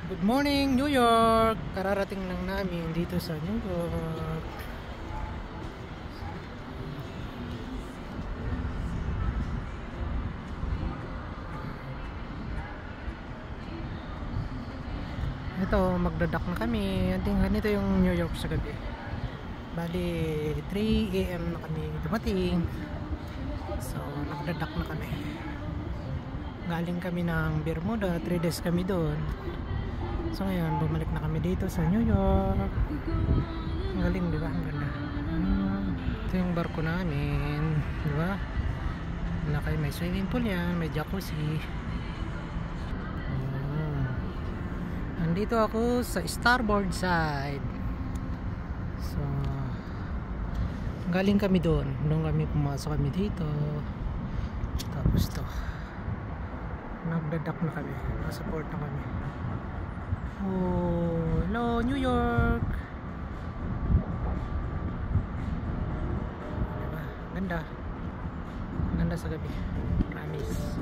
Good morning, New York! Kararating lang namin dito sa New York. Ito, magdadak na kami. Ganito yung New York sa gabi. Bali, 3 AM na kami dumating. So, nagdadak na kami. Galing kami ng Bermuda, 3 days kami doon. So ngayon, bumalik na kami dito sa New York. Ang galing, di ba? Ang ganda. Ito yung barko namin, di ba? May swimming pool yan, may jacuzzi. Nandito ako sa starboard side. So, galing kami doon. Nung kami pumasok kami dito. Tapos to. Nagdadak na kami. Nasa port na kami. Oh, hello New York. Diba? Ganda. Ganda sa gabi. Promise.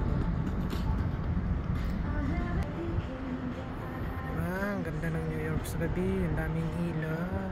Diba? Ang ganda ng New York sa gabi. Ang daming ilaw.